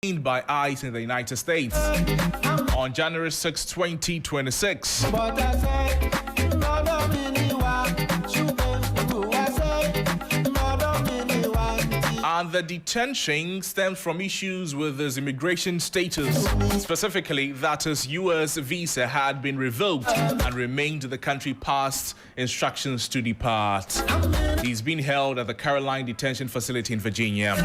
by ICE in the United States on January 6, 2026. And the detention stems from issues with his immigration status. Specifically, that his U.S. visa had been revoked and remained in the country past instructions to depart. He's been held at the Caroline Detention Facility in Virginia.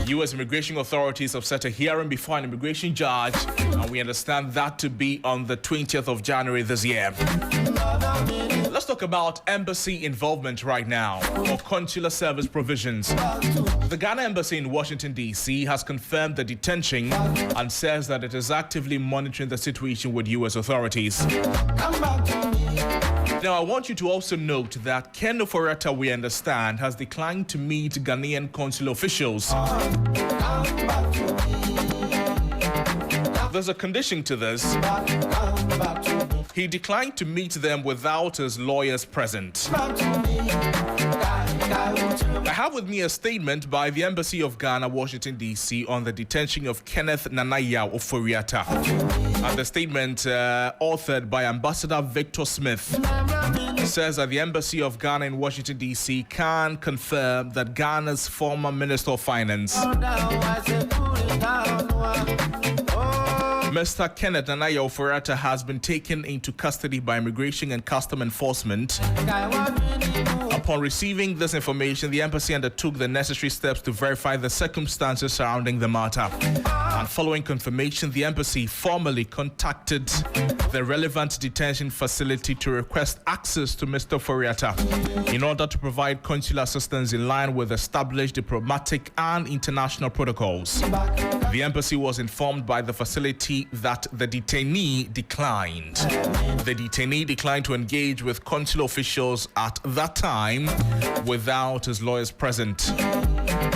U.S. immigration authorities have set a hearing before an immigration judge, and we understand that to be on the 20th of January this year. Let's talk about embassy involvement right now, or consular service provisions. The Ghana Embassy in Washington, D.C. has confirmed the detention and says that it is actively monitoring the situation with U.S. authorities. Now, I want you to also note that Ofori Atta, we understand, has declined to meet Ghanaian consular officials. There's a condition to this. He declined to meet them without his lawyers present. I have with me a statement by the Embassy of Ghana, Washington, D.C. on the detention of Kenneth Nanaya Ofori Atta. And the statement, authored by Ambassador Victor Smith, says that the Embassy of Ghana in Washington, D.C. can confirm that Ghana's former Minister of Finance, Mr. Kenneth Nanaya Ofori Atta, has been taken into custody by Immigration and Custom Enforcement. Upon receiving this information, the embassy undertook the necessary steps to verify the circumstances surrounding the matter. And following confirmation, the embassy formally contacted the relevant detention facility to request access to Mr. Ofori Atta in order to provide consular assistance in line with established diplomatic and international protocols. The embassy was informed by the facility that the detainee declined. The detainee declined to engage with consular officials at that time without his lawyers present.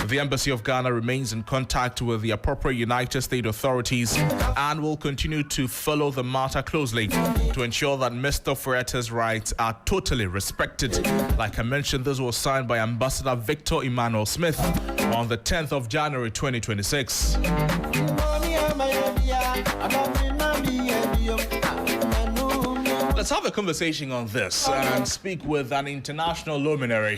The Embassy of Ghana remains in contact with the appropriate United States authorities and will continue to follow the matter closely to ensure that Mr. Ofori Atta's rights are totally respected. Like I mentioned, this was signed by Ambassador Victor Emmanuel Smith on the 10th of January 2026. Let's have a conversation on this and speak with an international luminary.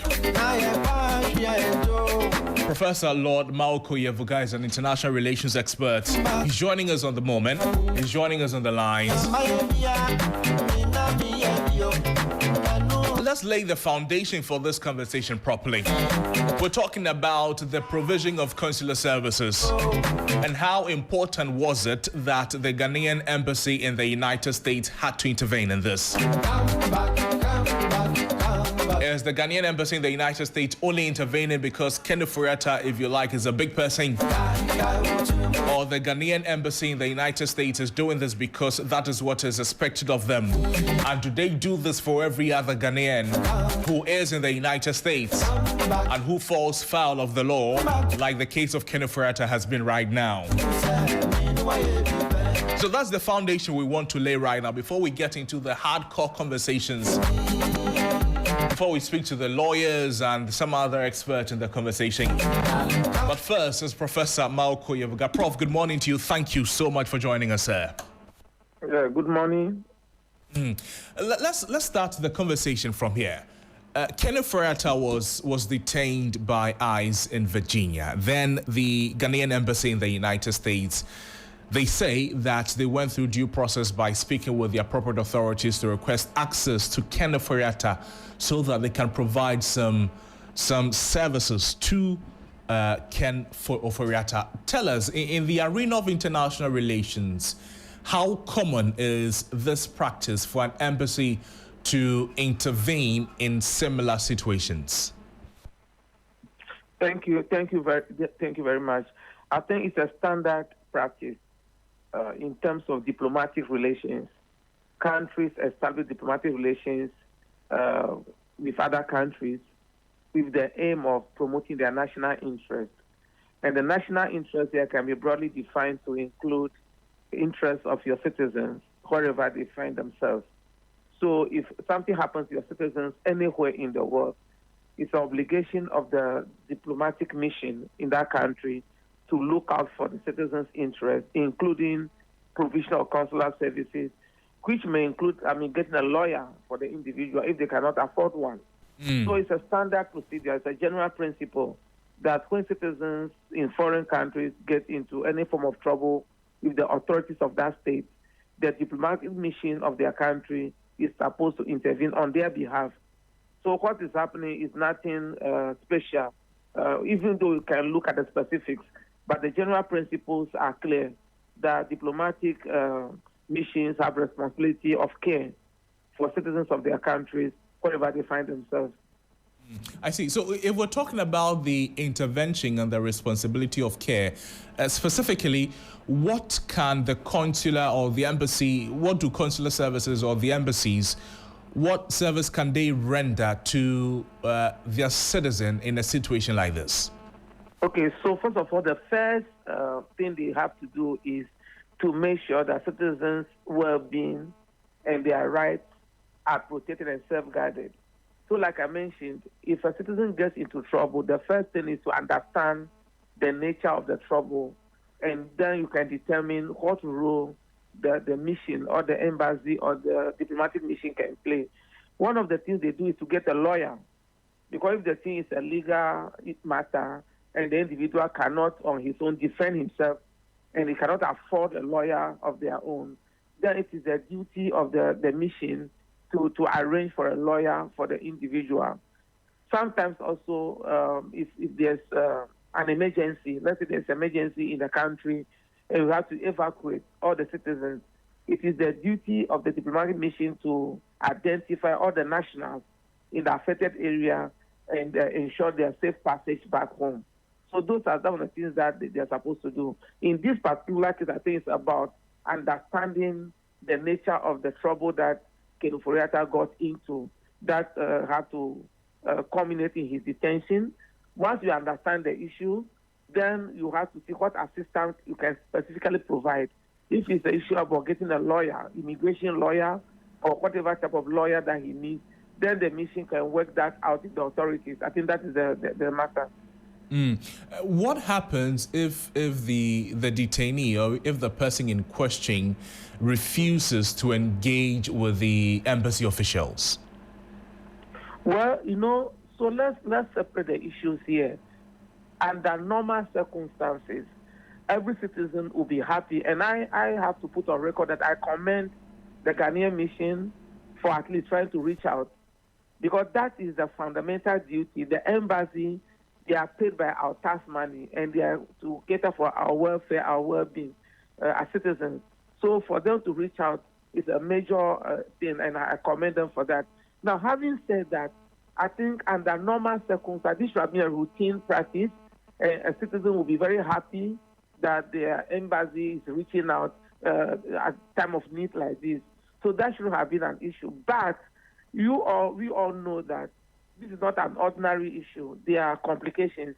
Professor Lord Mauko Yevuga is an international relations expert. He's joining us on the moment. He's joining us on the lines. Let's lay the foundation for this conversation properly. We're talking about the provision of consular services and how important was it that the Ghanaian embassy in the United States had to intervene in this. Is the Ghanaian embassy in the United States only intervening because Ofori Atta, if you like, is a big person? Or the Ghanaian embassy in the United States is doing this because that is what is expected of them? And do they do this for every other Ghanaian who is in the United States and who falls foul of the law, like the case of Ofori Atta has been right now? So that's the foundation we want to lay right now before we get into the hardcore conversations, before we speak to the lawyers and some other experts in the conversation. But first is Professor Mauko Yevuga. Prof, good morning to you. Thank you so much for joining us, sir. Yeah, good morning. Let's start the conversation from here. Ofori Atta was detained by ICE in Virginia. Then the Ghanaian embassy in the United States, they say that they went through due process by speaking with the appropriate authorities to request access to Ofori Atta so that they can provide some services to Ofori Atta. Tell us, in the arena of international relations, how common is this practice for an embassy to intervene in similar situations? Thank you very much. I think it's a standard practice in terms of diplomatic relations. Countries establish diplomatic relations with other countries with the aim of promoting their national interest. And the national interest there can be broadly defined to include the interests of your citizens wherever they find themselves. So if something happens to your citizens anywhere in the world, it's an obligation of the diplomatic mission in that country to look out for the citizens' interest, including provision of consular services, which may include, getting a lawyer for the individual if they cannot afford one. So it's a standard procedure. It's a general principle that when citizens in foreign countries get into any form of trouble with the authorities of that state, the diplomatic mission of their country is supposed to intervene on their behalf. So what is happening is nothing special, even though you can look at the specifics, but the general principles are clear that diplomatic missions have responsibility of care for citizens of their countries wherever they find themselves. I see. So if we're talking about the intervention and the responsibility of care, specifically, what can the consular or the embassy, what do consular services or the embassies, what service can they render to their citizen in a situation like this? Okay, so first of all, the first thing they have to do is to make sure that citizens' well-being and their rights are protected and safeguarded. So like I mentioned, if a citizen gets into trouble, the first thing is to understand the nature of the trouble, and then you can determine what role the mission or the embassy or the diplomatic mission can play. One of the things they do is to get a lawyer, because if the thing is a legal matter and the individual cannot on his own defend himself and he cannot afford a lawyer of their own, then it is the duty of the mission to arrange for a lawyer for the individual. Sometimes also, if there's an emergency, let's say there's an emergency in the country and we have to evacuate all the citizens, it is the duty of the diplomatic mission to identify all the nationals in the affected area and ensure their safe passage back home. So those are some of the things that they're supposed to do. In this particular case, I think it's about understanding the nature of the trouble that Ofori Atta got into that had to culminate in his detention. Once you understand the issue, then you have to see what assistance you can specifically provide. If it's the issue about getting a lawyer, immigration lawyer, or whatever type of lawyer that he needs, then the mission can work that out with the authorities. I think that is the matter. What happens if the detainee or if the person in question refuses to engage with the embassy officials? Well, so let's separate the issues here. Under normal circumstances, every citizen will be happy, and I have to put on record that I commend the Ghanaian mission for at least trying to reach out, because that is the fundamental duty. The embassy, they are paid by our tax money, and they are to cater for our welfare, our well-being as citizens. So for them to reach out is a major thing, and I commend them for that. Now, having said that, I think under normal circumstances, this should have been a routine practice. A citizen will be very happy that their embassy is reaching out at time of need like this. So that shouldn't have been an issue. But we all know that this is not an ordinary issue. There are complications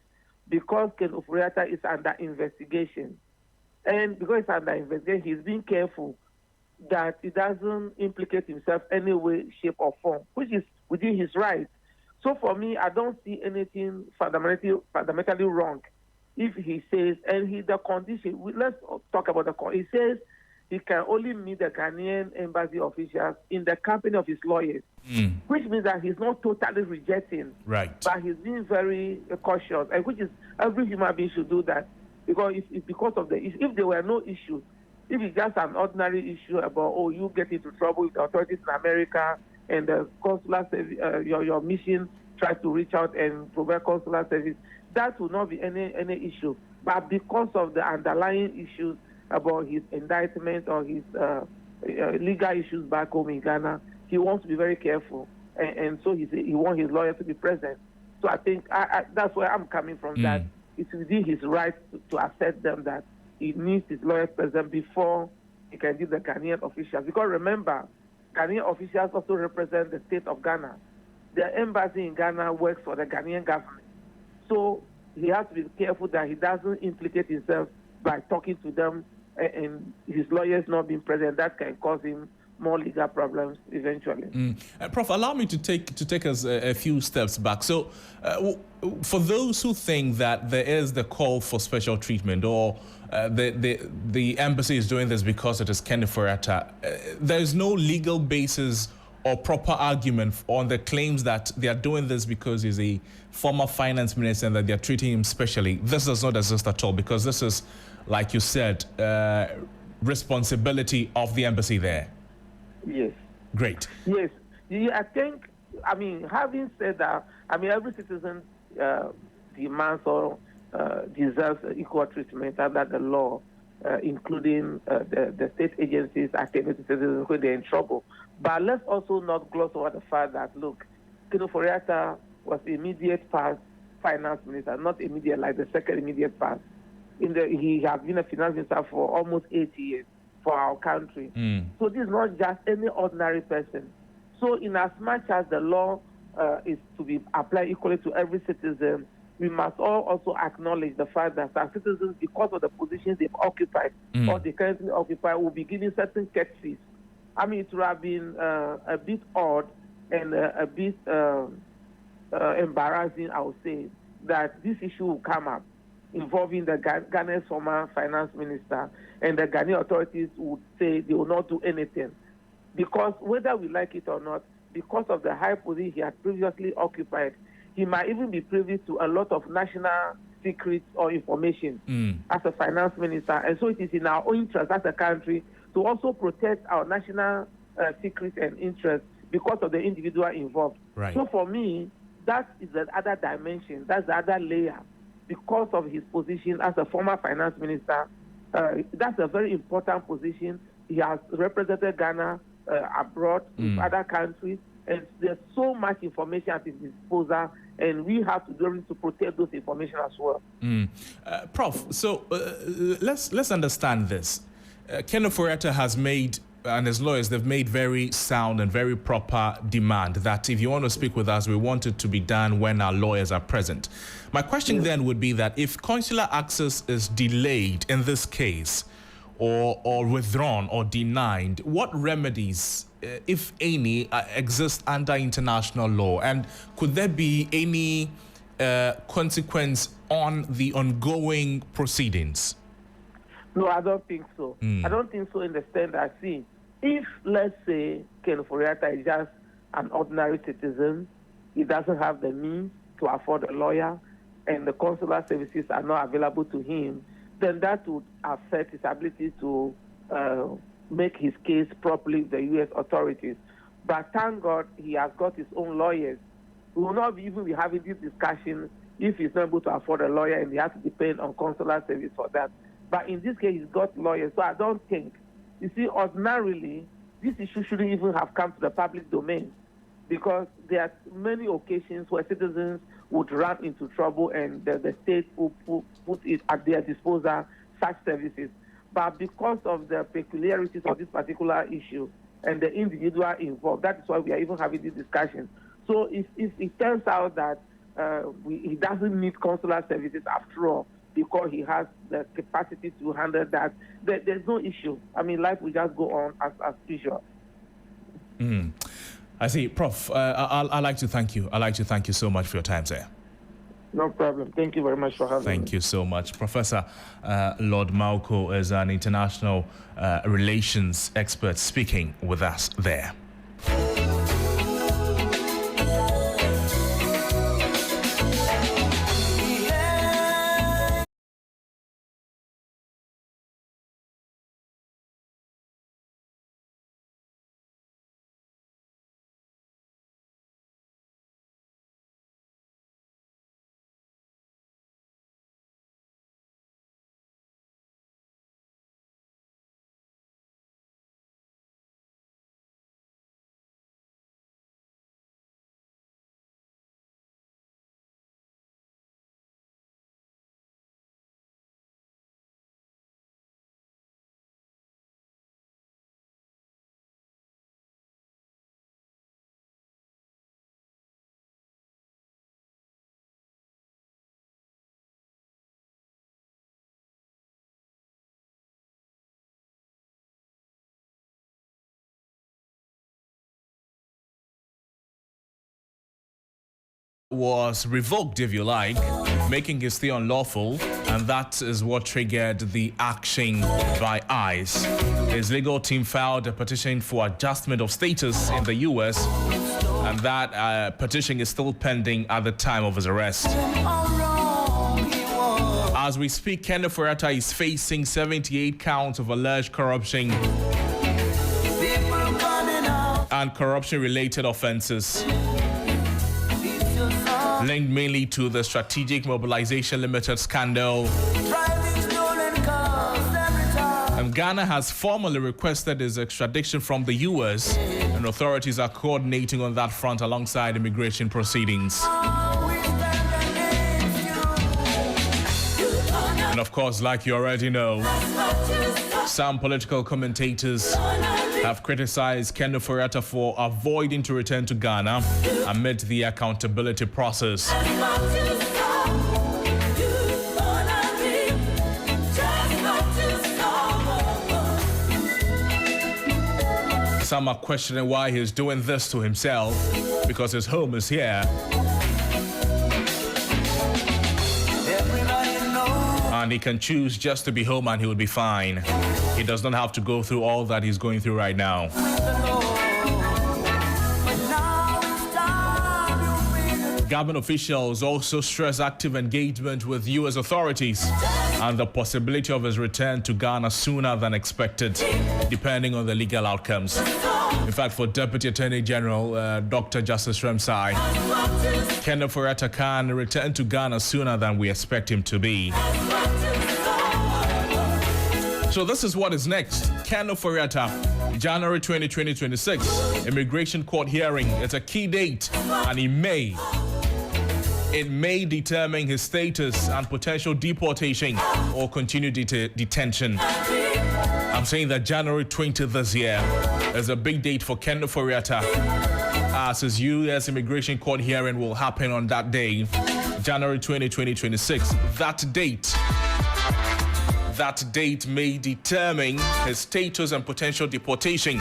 because Ofori Atta is under investigation. And because it's under investigation, he's being careful that he doesn't implicate himself any way, shape, or form, which is within his right. So for me, I don't see anything fundamentally wrong if he says, and the condition, let's talk about the condition. He says he can only meet the Ghanaian embassy officials in the company of his lawyers, which means that he's not totally rejecting, right? But he's being very cautious, and which is every human being should do that, because if because of the issue, if there were no issues, if it's just an ordinary issue about you get into trouble with the authorities in America and the consular service, your mission tries to reach out and provide consular service, that will not be any issue. But because of the underlying issues about his indictment or his legal issues back home in Ghana, he wants to be very careful, and so he wants his lawyer to be present. So I think that's where I'm coming from. That it's within his right to assert them that he needs his lawyer present before he can give the Ghanaian officials. Because remember, Ghanaian officials also represent the state of Ghana. The embassy in Ghana works for the Ghanaian government. So he has to be careful that he doesn't implicate himself by talking to them and his lawyers not being present. That can cause him more legal problems eventually. Prof, allow me to take us a few steps back. So, for those who think that there is the call for special treatment, or the embassy is doing this because it is Ofori Atta, there is no legal basis or proper argument on the claims that they are doing this because he's a former finance minister and that they are treating him specially. This does not exist at all, because this is, like you said, responsibility of the embassy there. Yes. Great. Yes. I think, having said that, every citizen demands or deserves equal treatment under the law, including the state agencies attending to citizens when they're in trouble. But let's also not gloss over the fact that, look, Ofori Atta was immediate past finance minister, not immediate like the second immediate past. He has been a finance minister for almost 8 years for our country. So this is not just any ordinary person. So in as much as the law is to be applied equally to every citizen, we must all also acknowledge the fact that our citizens, because of the positions they've occupied or they currently occupy, will be given certain courtesies. It would have been a bit odd and a bit embarrassing, I would say, that this issue will come up involving the Ghana's former finance minister, and the Ghanaian authorities would say they will not do anything. Because whether we like it or not, because of the high position he had previously occupied, he might even be privy to a lot of national secrets or information as a finance minister. And so it is in our own interest as a country to also protect our national secrets and interests because of the individual involved. Right. So for me, that is the other dimension, that's the other layer. Because of his position as a former finance minister, that's a very important position. He has represented Ghana abroad with other countries, and there's so much information at his disposal, and we have to do everything to protect those information as well. Prof, so let's understand this. Ofori Atta has made, and his lawyers, they've made very sound and very proper demand that if you want to speak with us, we want it to be done when our lawyers are present. My question then would be that if consular access is delayed in this case, or withdrawn or denied, what remedies, if any, exist under international law? And could there be any consequence on the ongoing proceedings? No, I don't think so. I don't think so in the sense that, see, if, let's say, Ofori Atta is just an ordinary citizen, he doesn't have the means to afford a lawyer, and the consular services are not available to him, then that would affect his ability to make his case properly with the U.S. authorities. But thank God he has got his own lawyers. We will not even be having this discussion if he's not able to afford a lawyer and he has to depend on consular service for that. But in this case, he's got lawyers. So I don't think, you see, ordinarily, this issue shouldn't even have come to the public domain, because there are many occasions where citizens would run into trouble and the state will put it at their disposal, such services. But because of the peculiarities of this particular issue and the individual involved, that is why we are even having this discussion. So if it turns out that he doesn't need consular services after all, because he has the capacity to handle that, there's no issue. Life will just go on as usual. I see. Prof, I'd like to thank you. I'd like to thank you so much for your time, sir. No problem. Thank you very much for having me. Thank you so much. Professor Lord Malco is an international relations expert speaking with us there. was revoked, if you like, making his stay unlawful, and that is what triggered the action by ICE. His legal team filed a petition for adjustment of status in the U.S., and that petition is still pending at the time of his arrest. As we speak, Ofori Atta is facing 78 counts of alleged corruption and corruption-related offenses, linked mainly to the Strategic Mobilization Limited scandal. And Ghana has formally requested his extradition from the U.S., and authorities are coordinating on that front alongside immigration proceedings. And of course, like you already know, some political commentators have criticized Ofori Atta for avoiding to return to Ghana amid the accountability process. Some are questioning why he's doing this to himself, because his home is here. And he can choose just to be home and he will be fine. He does not have to go through all that he's going through right now. Government officials also stress active engagement with U.S. authorities and the possibility of his return to Ghana sooner than expected, depending on the legal outcomes. In fact, for Deputy Attorney General Dr. Justice Remsai, Ofori Atta can return to Ghana sooner than we expect him to be. So this is what is next. Ofori Atta, January 20, 2026, Immigration Court hearing. It's a key date, and it may determine his status and potential deportation or continued detention. I'm saying that January 20 this year is a big date for Ofori Atta, as his U.S. Immigration Court hearing will happen on that day, January 20, 2026. That date may determine his status and potential deportation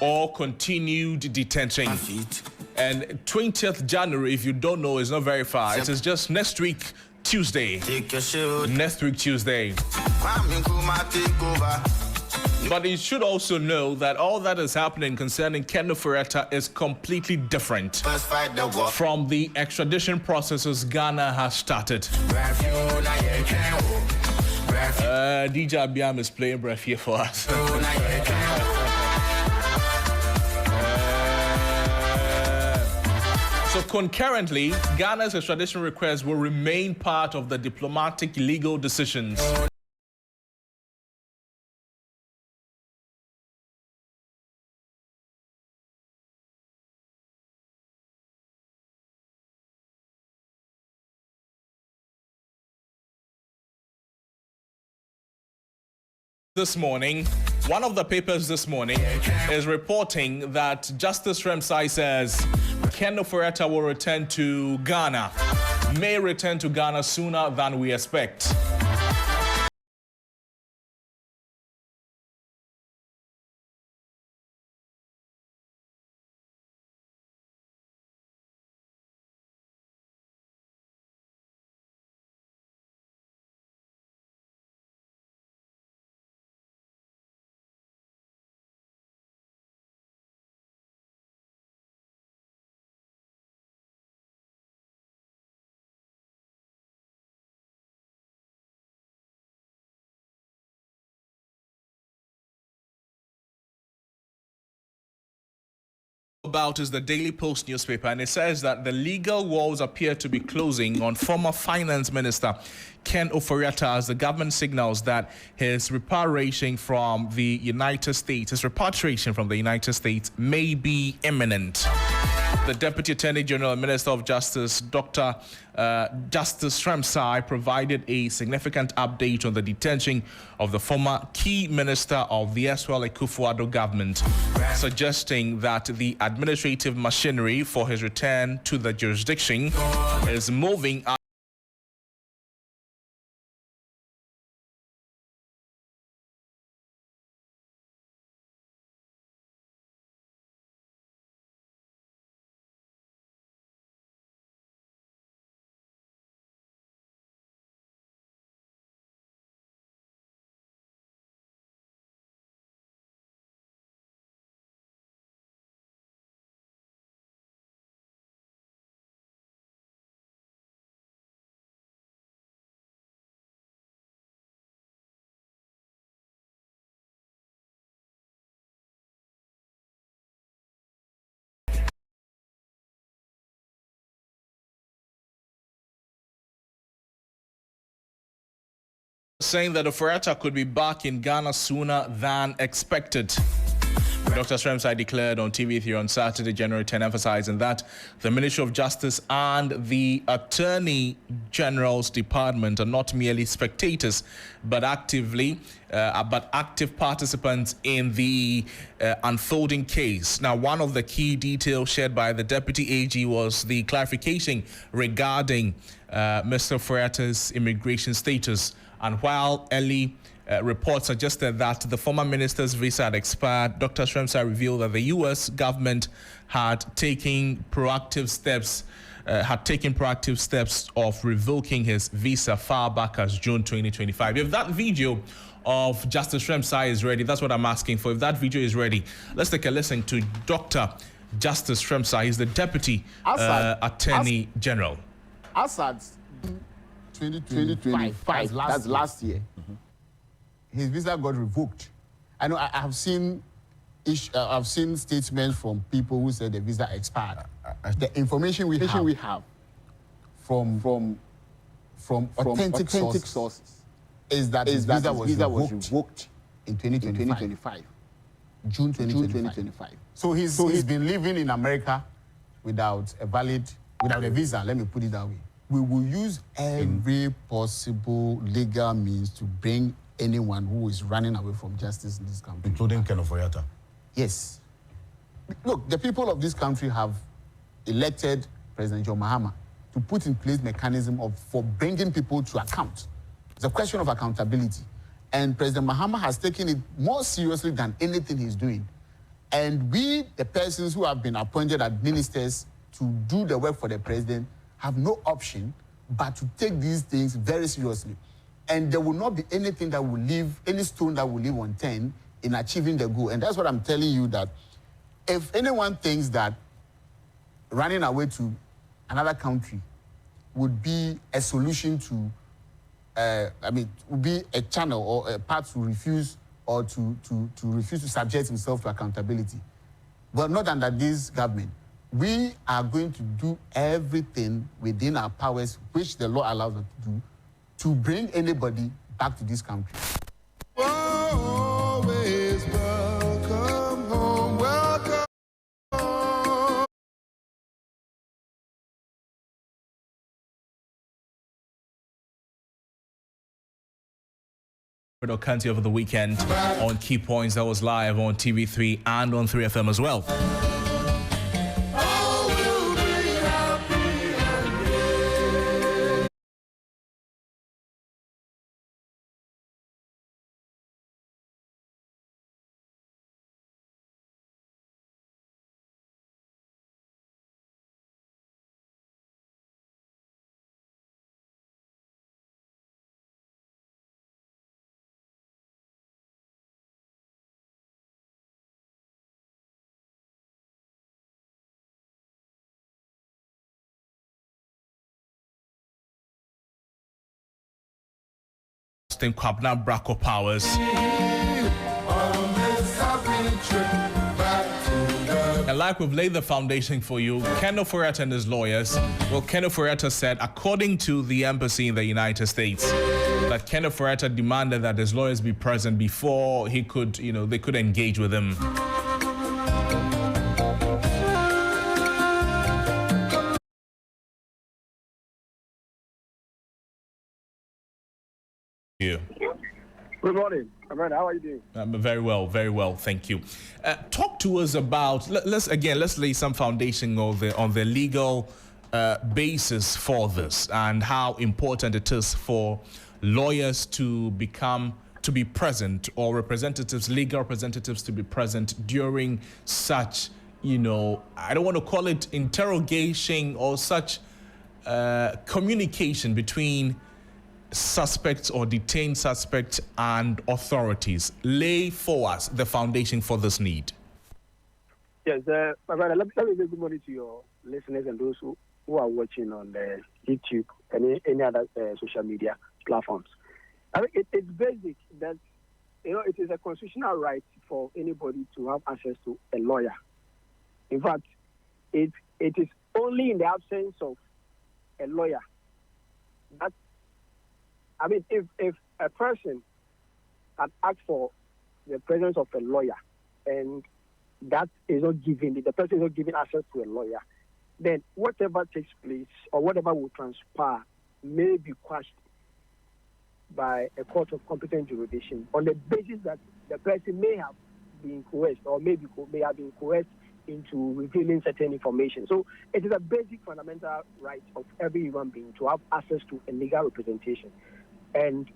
or continued detention. And 20th January, if you don't know, is not very far. It is just next week, Tuesday. Next week, Tuesday. But you should also know that all that is happening concerning Ofori Atta is completely different from the extradition processes Ghana has started. DJ Abiam is playing breath here for us. So concurrently, Ghana's extradition request will remain part of the diplomatic legal decisions. This morning, one of the papers this morning is reporting that Justice Remsai says Ofori Atta will return to Ghana, may return to Ghana sooner than we expect. About is the Daily Post newspaper, and it says that the legal walls appear to be closing on former Finance Minister Ofori Atta as the government signals that his repatriation from the United States may be imminent. The Deputy Attorney General and Minister of Justice, Dr. Justice Remsai, provided a significant update on the detention of the former key minister of the erstwhile Akufo-Addo government, suggesting that the administrative machinery for his return to the jurisdiction is moving saying that Ofori Atta could be back in Ghana sooner than expected. Dr. Sremsai declared on TV3 on Saturday, January 10, emphasizing that the Ministry of Justice and the Attorney General's Department are not merely spectators, but active participants in the unfolding case. Now, one of the key details shared by the Deputy AG was the clarification regarding Mr. Ofori Atta's immigration status. And while early reports suggested that the former minister's visa had expired, Dr. Sremsai revealed that the U.S. government had taken proactive steps of revoking his visa far back as June 2025. If that video of Justice Sremsai is ready, that's what I'm asking for. If that video is ready, let's take a listen to Dr. Justice Sremsai. He's the Deputy Attorney General. Assad 2025, that's last year. His visa got revoked. I know I've seen statements from people who said the visa expired. The information we have from authentic sources is that his visa was revoked in 2025, June 2025. So he's been living in America without a visa. Let me put it that way. We will use every possible legal means to bring anyone who is running away from justice in this country. Including Ken Ofori Atta. Yes. Look, the people of this country have elected President John Mahama to put in place mechanism for bringing people to account. It's a question of accountability. And President Mahama has taken it more seriously than anything he's doing. And we, the persons who have been appointed as ministers to do the work for the president, have no option but to take these things very seriously. And there will not be anything that will leave, any stone that will leave unturned in achieving the goal. And that's what I'm telling you, that if anyone thinks that running away to another country would be a solution to, would be a channel or a path to refuse or to refuse to subject himself to accountability, well, not under this government. We are going to do everything within our powers, which the law allows us to do, to bring anybody back to this country. Always welcome home, welcome home. County over the weekend on Key Points. That was live on TV3 and on 3FM as well. Kwabna Bracco Powers. And like we've laid the foundation for you, Ken Ofori Atta and his lawyers, well, Ken Ofori Atta said, according to the embassy in the United States, that Ken Ofori Atta demanded that his lawyers be present before he could, they could engage with him. You. Good morning, Amanda. How are you doing? I'm very well, thank you. Talk to us about. Let's lay some foundation on the legal basis for this and how important it is for lawyers to be present, or legal representatives to be present during such, I don't want to call it interrogation or such communication between suspects or detained suspects and authorities. Lay for us the foundation for this need. Yes, my brother, let me say good morning to your listeners and those who are watching on the YouTube and any other social media platforms. I mean, it's basic that, it is a constitutional right for anybody to have access to a lawyer. In fact, it is only in the absence of a lawyer that, I mean, if a person had asked for the presence of a lawyer, and that is not given, the person is not given access to a lawyer, then whatever takes place or whatever will transpire may be quashed by a court of competent jurisdiction on the basis that the person may have been coerced or may have been coerced into revealing certain information. So it is a basic fundamental right of every human being to have access to a legal representation. And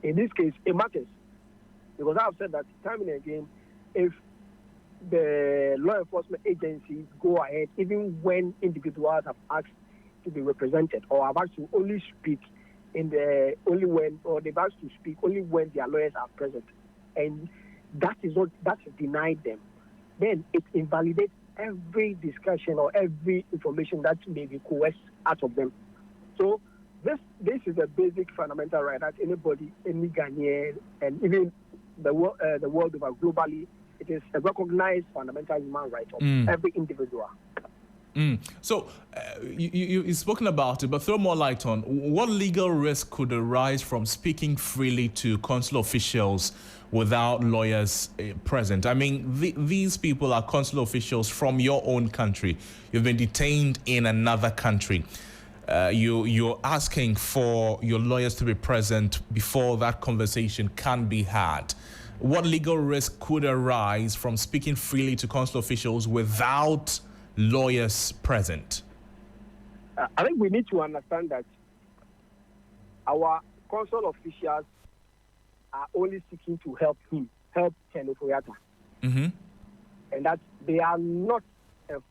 in this case, it matters. Because I have said that time and again, if the law enforcement agencies go ahead, even when individuals have asked to be represented or have asked to only speak they've asked to speak only when their lawyers are present, and that's denied them, then it invalidates every discussion or every information that may be coerced out of them. So this is a basic fundamental right that anybody, any Ghanaian, and even the world over globally, it is a recognized fundamental human right of every individual. So you've spoken about it, but throw more light on what legal risk could arise from speaking freely to consular officials without lawyers present. I mean, these people are consular officials from your own country. You've been detained in another country. You're asking for your lawyers to be present before that conversation can be had. What legal risk could arise from speaking freely to consular officials without lawyers present? I think we need to understand that our consular officials are only seeking to help Ken Ofori Atta. And that they are not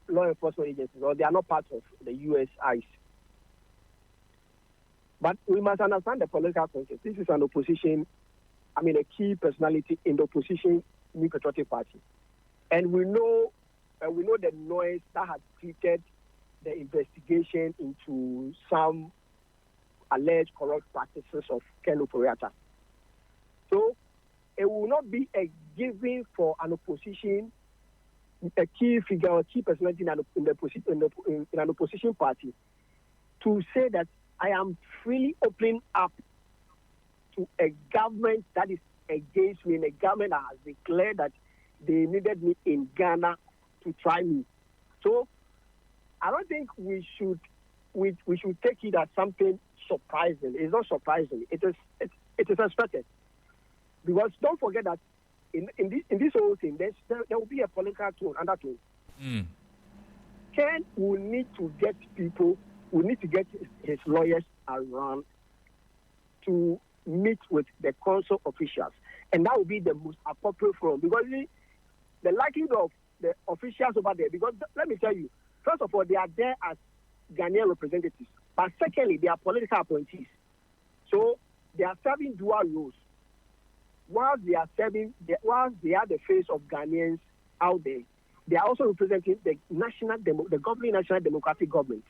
law enforcement agencies, or they are not part of the U.S. ICE. But we must understand the political context. This is an opposition, a key personality in the opposition New Patriotic Party. And we know the noise that has treated the investigation into some alleged corrupt practices of Ken Ofori Atta. So it will not be a given for an opposition, a key figure or key personality in an opposition party to say that I am freely opening up to a government that is against me, and a government that has declared that they needed me in Ghana to try me. So I don't think we should take it as something surprising. It's not surprising. It is expected. Because don't forget that in this whole thing, there will be a political undertone. Ken will need to get his lawyers around to meet with the consul officials. And that will be the most appropriate forum. Because the likelihood of the officials over there, because let me tell you, first of all, they are there as Ghanaian representatives. But secondly, they are political appointees. So they are serving dual roles. Whilst they are the face of Ghanaians out there, they are also representing the governing National Democratic Government,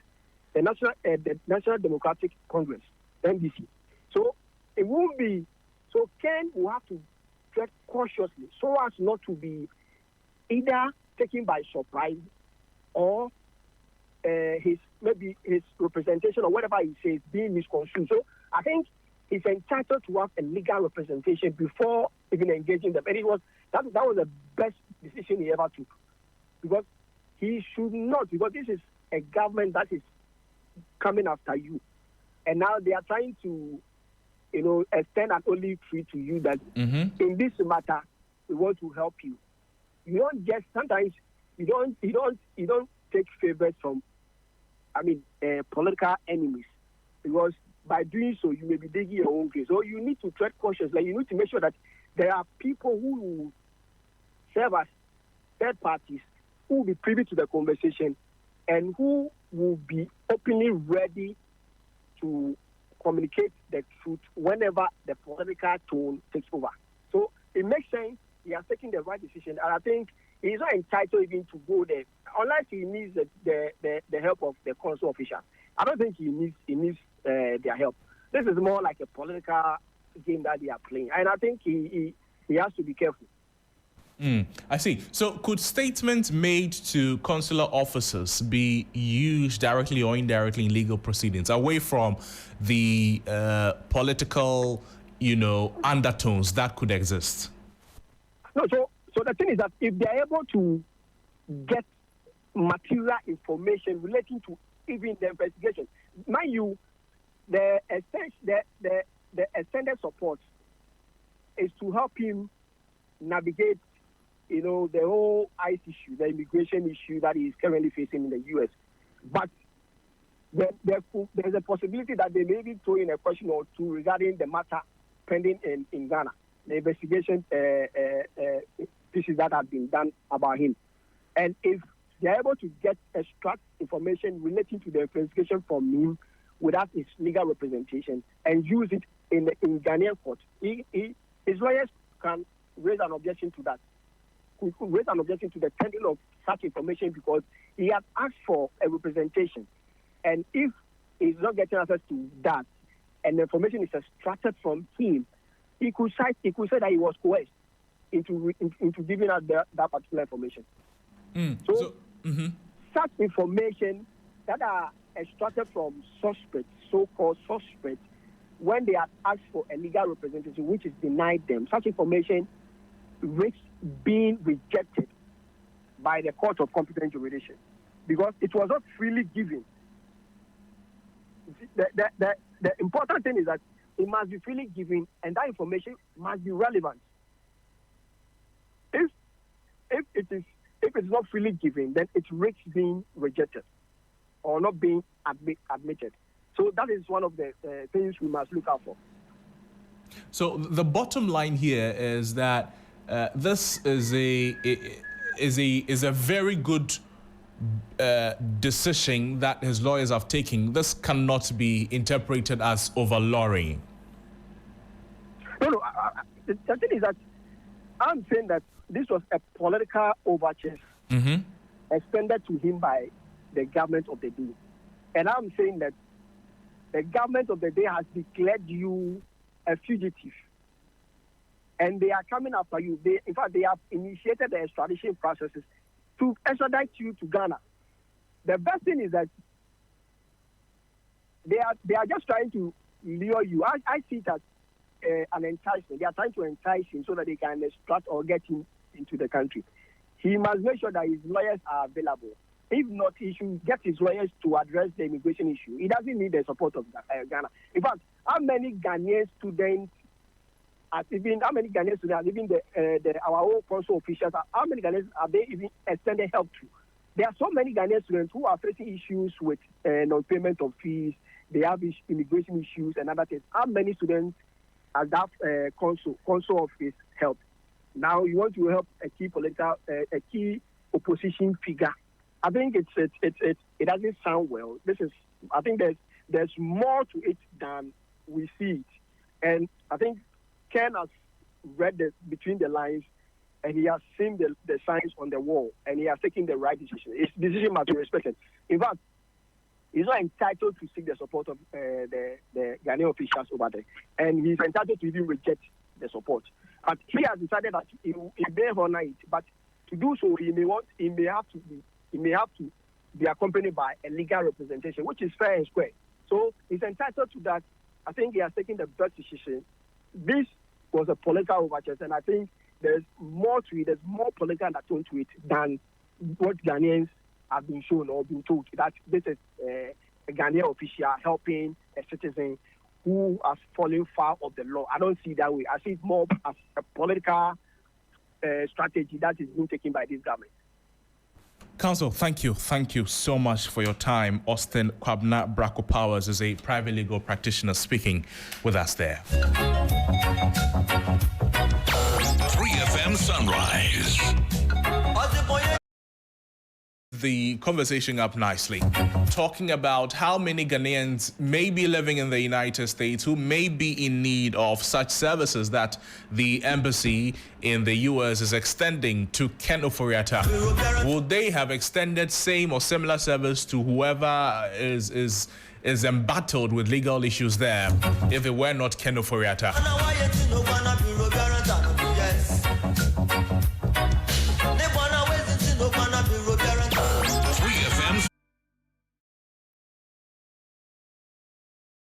the National Democratic Congress, NDC. So it won't be. So Ken will have to tread cautiously so as not to be either taken by surprise or his representation or whatever he says being misconstrued. So I think he's entitled to have a legal representation before even engaging them. And that was the best decision he ever took. Because he should not, because this is a government that is coming after you. And now they are trying to, extend an olive tree to you that in this matter, we want to help you. Sometimes you don't take favors from, political enemies. Because by doing so, you may be digging your own grave. So you need to tread cautious. Like, you need to make sure that there are people who will serve as third parties, who will be privy to the conversation, and who will be openly ready to communicate the truth whenever the political tone takes over. So it makes sense. He has taken the right decision, and I think he's not entitled even to go there unless he needs the help of the consul official. I don't think he needs their help. This is more like a political game that they are playing, and I think he has to be careful. I see. So could statements made to consular officers be used directly or indirectly in legal proceedings, away from the political undertones that could exist? No, so the thing is that if they are able to get material information relating to even the investigation, mind you, the extended support is to help him navigate, the whole ICE issue, the immigration issue that he is currently facing in the U.S. But there's a possibility that they may be throwing a question or two regarding the matter pending in Ghana, the investigation pieces that have been done about him. And if they're able to extract information relating to the investigation from him without his legal representation and use it in Ghanaian court, his lawyers can raise an objection to that. Could raise an objection to the tendering of such information because he has asked for a representation. And if he's not getting access to that and the information is extracted from him, he could say that he was coerced into giving out that particular information. Such information that are extracted from suspects, so-called suspects, when they are asked for a legal representation, which is denied them, such information risks being rejected by the court of competent jurisdiction because it was not freely given. The important thing is that it must be freely given and that information must be relevant. If it's not freely given, then it risks being rejected or not being admitted. So that is one of the things we must look out for. So the bottom line here is that this is a very good decision that his lawyers have taken. This cannot be interpreted as overlawing. No. The thing is that I'm saying that this was a political overture extended to him by the government of the day. And I'm saying that the government of the day has declared you a fugitive. And they are coming after you. In fact, they have initiated the extradition processes to extradite you to Ghana. The best thing is that they are just trying to lure you. I see it as an enticement. They are trying to entice him so that they can extract or get him into the country. He must make sure that his lawyers are available. If not, he should get his lawyers to address the immigration issue. He doesn't need the support of Ghana. In fact, how many Ghanaian students, our own consul officials, how many Ghanaians are they even extended help to? There are so many Ghanaian students who are facing issues with non-payment of fees. They have immigration issues and other things. How many students has that consul office helped? Now you want to help a key opposition figure. I think it doesn't sound well. I think there's more to it than we see it, and I think Ken has read between the lines, and he has seen the signs on the wall, and he has taken the right decision. His decision must be respected. In fact, he's not entitled to seek the support of the Ghanaian officials over there, and he's entitled to even reject the support. But he has decided that he may honor it, but to do so, he may have to be accompanied by a legal representation, which is fair and square. So he's entitled to that. I think he has taken the best decision. This was a political overture, and I think there's more to it. There's more political undertone to it than what Ghanaians have been shown or been told. That this is a Ghanaian official helping a citizen who has fallen foul of the law. I don't see it that way. I see it more as a political strategy that is being taken by this government. Counsel, thank you. Thank you so much for your time. Austin Kwabena Bracco Powers is a private legal practitioner speaking with us there. 3FM Sunrise. The conversation up nicely, talking about how many Ghanaians may be living in the United States who may be in need of such services that the embassy in the U.S. is extending to Ken Ofori Atta. Would they have extended same or similar service to whoever is embattled with legal issues there if it were not Ken Ofori Atta?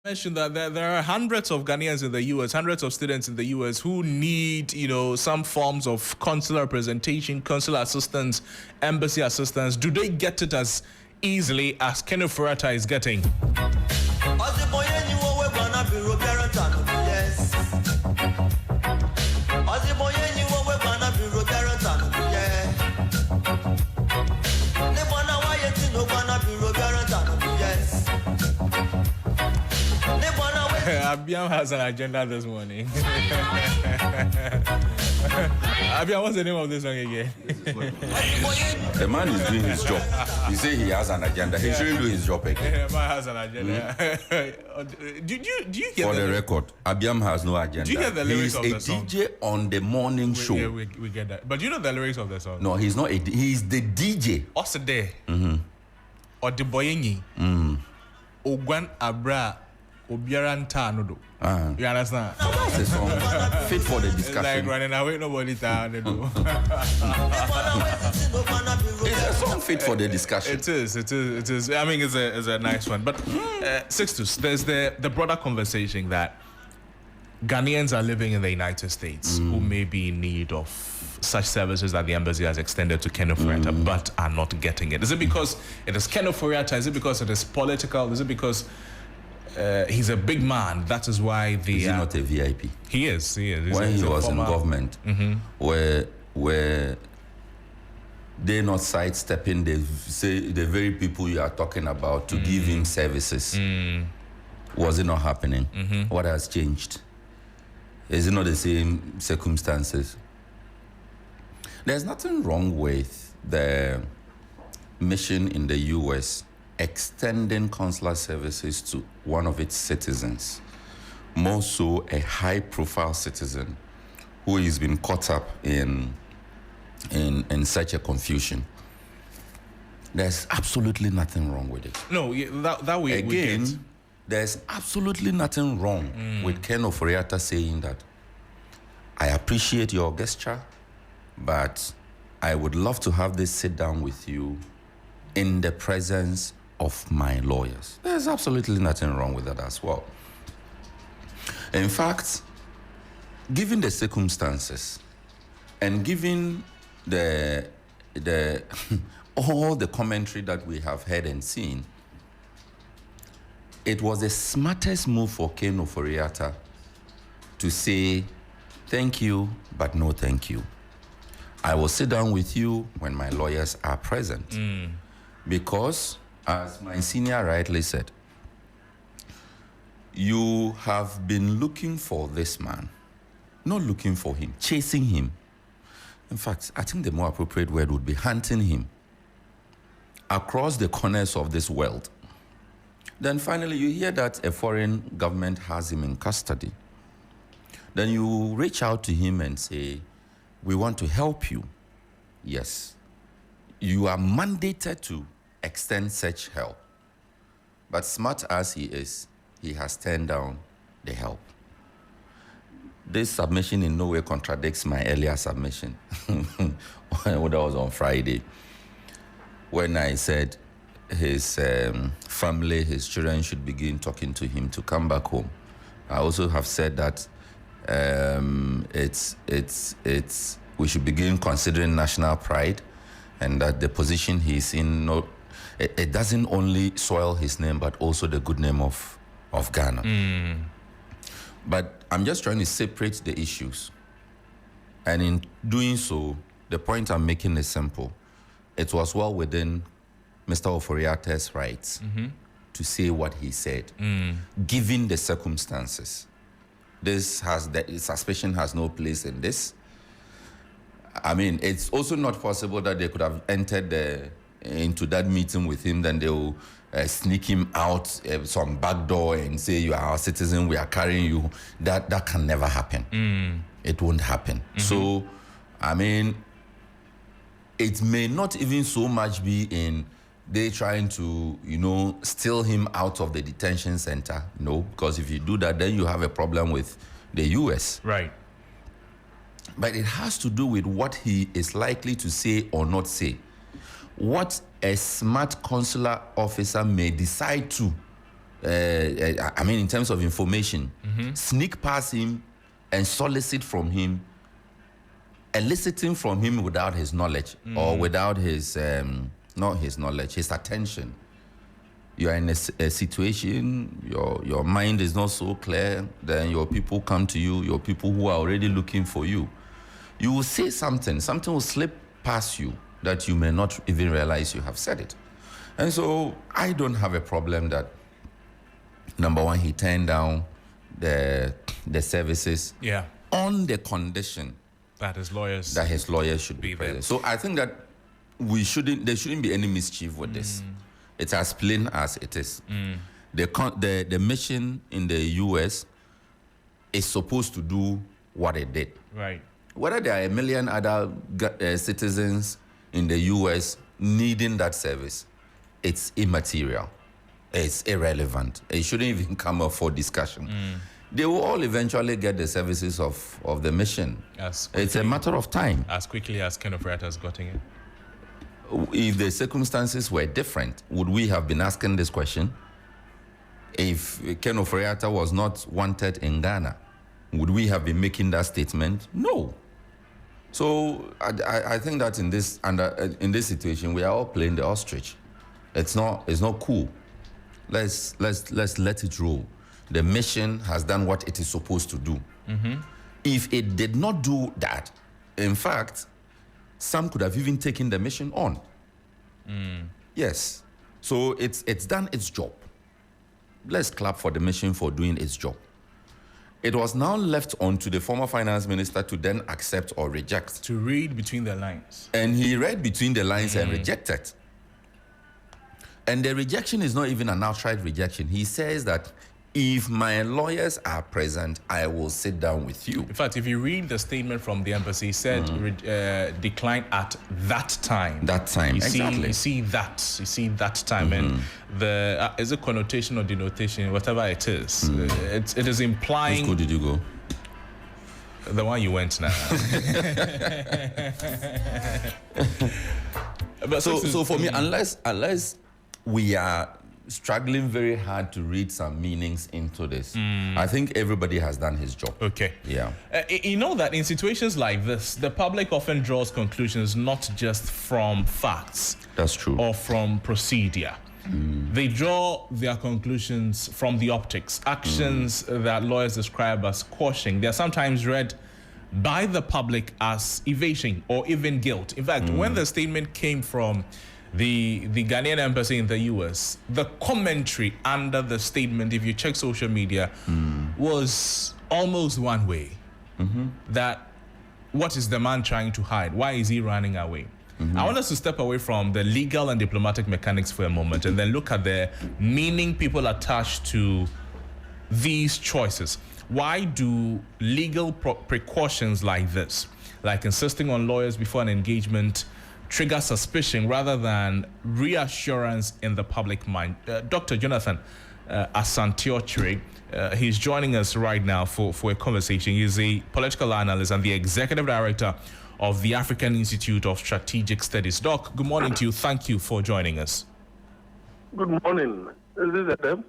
Mentioned that there are hundreds of Ghanaians in the U.S., hundreds of students in the U.S. who need, some forms of consular representation, consular assistance, embassy assistance. Do they get it as easily as Ofori Atta is getting? Abiam has an agenda this morning. Abiam, what's the name of this song again? The man is doing his job. He say he has an agenda. He shouldn't do his job again. The man has an agenda. Do you get For the record, Abiam has no agenda. Do you get the lyrics of the song? He's a DJ on the morning show. Yeah, we get that. But do you know the lyrics of the song? No, he's not. He's the DJ. Osede. Or the boyenyi. Ogwan Abra. Obiaranta Nodo. You understand? That's a song fit for the discussion. It's like running away, nobody down. It's a song fit for the discussion. It is. I mean, it's a nice one. But Sixtus, there's the broader conversation that Ghanaians are living in the United States who may be in need of such services that the embassy has extended to Ofori Atta, but are not getting it. Is it because it is Ofori Atta? Is it because it is political? Is it because he's a big man? That is why Is he not a VIP? He is. He's when he was in government, where they not sidestepping the very people you are talking about to give him services? Was it not happening? What has changed? Is it not the same circumstances? There's nothing wrong with the mission in the U.S. extending consular services to one of its citizens, more so a high-profile citizen who has been caught up in such a confusion. There's absolutely nothing wrong with it. No, that we Again, we get. There's absolutely nothing wrong with Ofori Atta saying that I appreciate your gesture, but I would love to have this sit down with you in the presence of my lawyers. There's absolutely nothing wrong with that as well. In fact, given the circumstances and given the all the commentary that we have heard and seen, it was the smartest move for Ofori Atta to say, thank you, but no thank you. I will sit down with you when my lawyers are present. Because, as my senior rightly said, you have been looking for this man, not looking for him, chasing him. In fact, I think the more appropriate word would be hunting him across the corners of this world. Then finally you hear that a foreign government has him in custody. Then you reach out to him and say, we want to help you. Yes, you are mandated to extend such help. But smart as he is, he has turned down the help. This submission in no way contradicts my earlier submission, that was on Friday, when I said his family, his children should begin talking to him to come back home. I also have said that we should begin considering national pride, and that the position he's in, it doesn't only soil his name, but also the good name of Ghana. But I'm just trying to separate the issues. And in doing so, the point I'm making is simple. It was well within Mr. Ofori Atta's rights to say what he said, given the circumstances. The suspicion has no place in this. I mean, it's also not possible that they could have entered into that meeting with him, then they will sneak him out some back door and say, you are our citizen, we are carrying you. That can never happen. It won't happen. So, I mean, it may not even so much be in they trying to, steal him out of the detention center. No, because if you do that, then you have a problem with the U.S. Right. But it has to do with what he is likely to say or not say. What a smart consular officer may decide to I mean, in terms of information, sneak past him and solicit from him, eliciting from him without his knowledge or without his, not his knowledge, his attention. You are in a situation, your mind is not so clear, then your people come to you, your people who are already looking for you. You will say something will slip past you that you may not even realize you have said it. And so I don't have a problem that, number one, he turned down the services on the condition that his lawyers should be present. So I think that there shouldn't be any mischief with this. It's as plain as it is. The mission in the US is supposed to do what it did. Right. Whether there are a million other citizens in the US needing that service, it's immaterial. It's irrelevant. It shouldn't even come up for discussion. They will all eventually get the services of the mission. It's a matter of time. As quickly as Ken Ofori Atta has gotten it. If the circumstances were different, would we have been asking this question? If Ken Ofori Atta was not wanted in Ghana, would we have been making that statement? No. So I think that in this situation, we are all playing the ostrich. It's not cool. Let's let it roll. The mission has done what it is supposed to do. If it did not do that, in fact, some could have even taken the mission on. Yes. So it's done its job. Let's clap for the mission for doing its job. It was now left on to the former finance minister to then accept or reject. To read between the lines. And he read between the lines and rejected. And the rejection is not even an outright rejection. He says that if my lawyers are present, I will sit down with you. In fact, if you read the statement from the embassy, he said decline at that time. That time, exactly. You see that time. And the is it connotation or denotation, whatever it is. It is implying... Which school did you go? The one you went now. But so for me, unless we are struggling very hard to read some meanings into this, I think everybody has done his job. Okay. Yeah. You know that in situations like this, the public often draws conclusions not just from facts. That's true. Or from procedure. They draw their conclusions from the optics. Actions that lawyers describe as quashing, they are sometimes read by the public as evasion or even guilt. In fact, when the statement came from the Ghanaian embassy in the US, the commentary under the statement, if you check social media, was almost one way. That what is the man trying to hide? Why is he running away? I want us to step away from the legal and diplomatic mechanics for a moment and then look at the meaning people attach to these choices. Why do legal precautions like this, like insisting on lawyers before an engagement, trigger suspicion rather than reassurance in the public mind? Dr. Jonathan Asantiochiri, he's joining us right now for a conversation. He's a political analyst and the executive director of the African Institute of Strategic Studies. Doc, good morning to you. Thank you for joining us. Good morning. Is this Adam?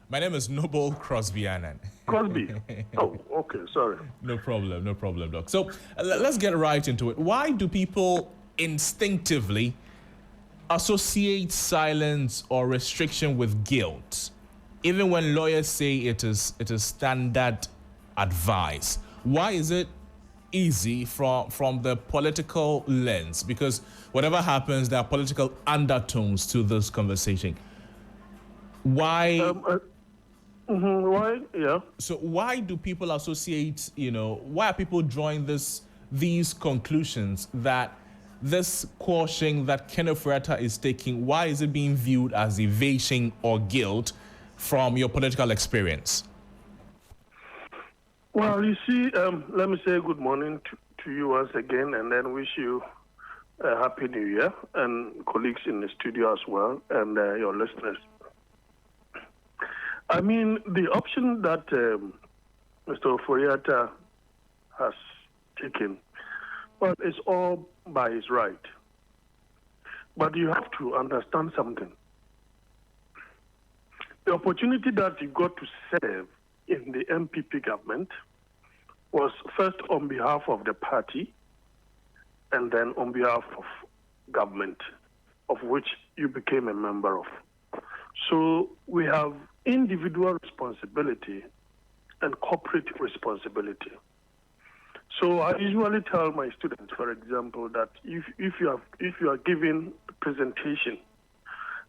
My name is Noble Crosby Annan. Crosby? Oh, okay, sorry. No problem, Doc. So let's get right into it. Why do people instinctively associate silence or restriction with guilt, even when lawyers say it is standard advice? Why is it easy from the political lens? Because whatever happens, there are political undertones to this conversation. Why? Why? Yeah. So why do people associate? Why are people drawing these conclusions that this quashing that Ken Ofori Atta is taking? Why is it being viewed as evasion or guilt from your political experience? Well, you see, let me say good morning to you once again, and then wish you a happy New Year, and colleagues in the studio as well, and your listeners. I mean, the option that Mr. Ofori Atta has taken, well, it's all by his right. But you have to understand something. The opportunity that he got to serve in the MPP government was first on behalf of the party and then on behalf of government, of which you became a member of. So we have individual responsibility and corporate responsibility. So I usually tell my students, for example, that if you are giving a presentation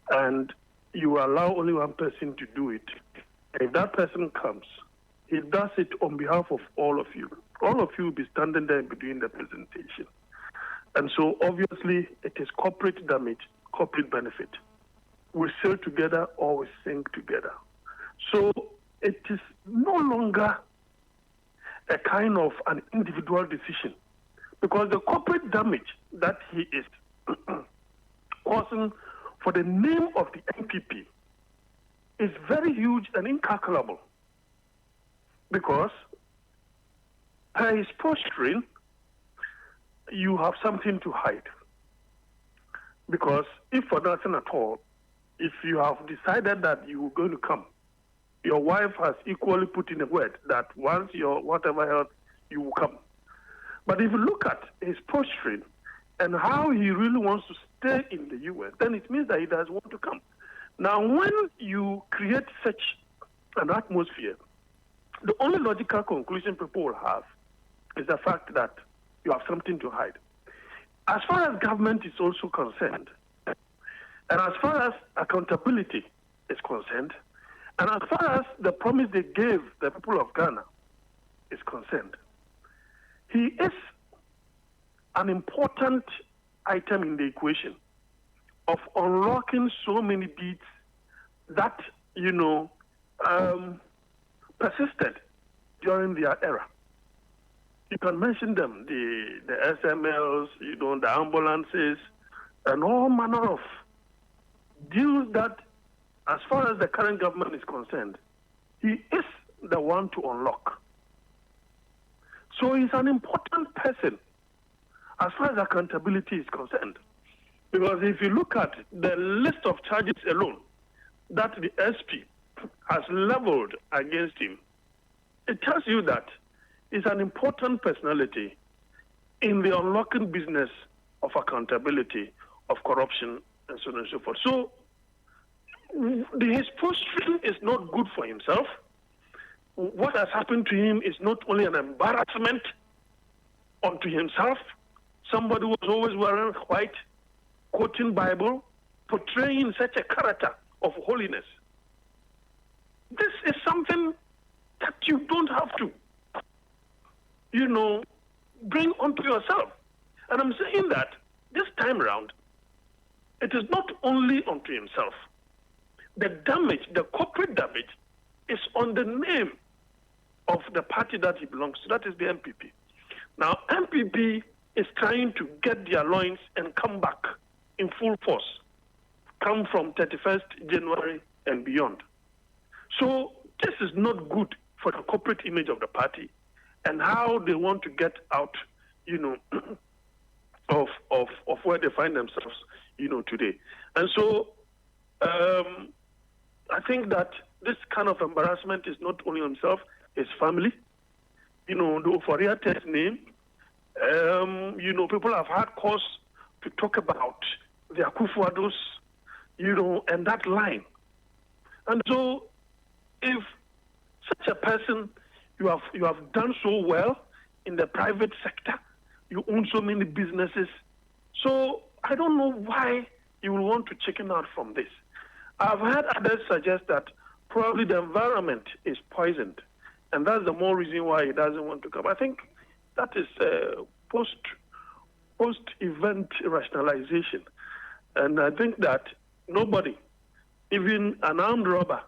and you allow only one person to do it, and if that person comes, he does it on behalf of all of you. All of you will be standing there doing the presentation. And so obviously it is corporate damage, corporate benefit. We sail together or we sink together. So it is no longer a kind of an individual decision, because the corporate damage that he is causing for the name of the MPP is very huge and incalculable, because per his posturing, you have something to hide. Because if for nothing at all, if you have decided that you are going to come, your wife has equally put in a word that once your whatever health, you will come. But if you look at his posturing and how he really wants to stay in the U.S., then it means that he doesn't want to come. Now, when you create such an atmosphere, the only logical conclusion people will have is the fact that you have something to hide. As far as government is also concerned, and as far as accountability is concerned, and as far as the promise they gave the people of Ghana is concerned, he is an important item in the equation of unlocking so many deeds that, persisted during their era. You can mention them, the SMLs, the ambulances, and all manner of deals that, as far as the current government is concerned, he is the one to unlock. So he's an important person as far as accountability is concerned. Because if you look at the list of charges alone that the SP has leveled against him, it tells you that he's an important personality in the unlocking business of accountability, of corruption, and so on and so forth. So his posturing is not good for himself. What has happened to him is not only an embarrassment unto himself. Somebody was always wearing white, quoting Bible, portraying such a character of holiness. This is something that you don't have to, bring onto yourself. And I'm saying that this time around, it is not only onto himself. The damage, the corporate damage, is on the name of the party that he belongs to. That is the MPP. Now, MPP is trying to get their loins and come back in full force, come from 31st January and beyond. So this is not good for the corporate image of the party and how they want to get out, of where they find themselves, today. And so I think that this kind of embarrassment is not only himself, his family. The Ofori Atta's name. People have had cause to talk about the Akufo-Addos, and that line. And so, if such a person, you have done so well in the private sector, you own so many businesses, so I don't know why you will want to chicken out from this. I've heard others suggest that probably the environment is poisoned, and that's the more reason why he doesn't want to come. I think that is post-event rationalization. And I think that nobody, even an armed robber,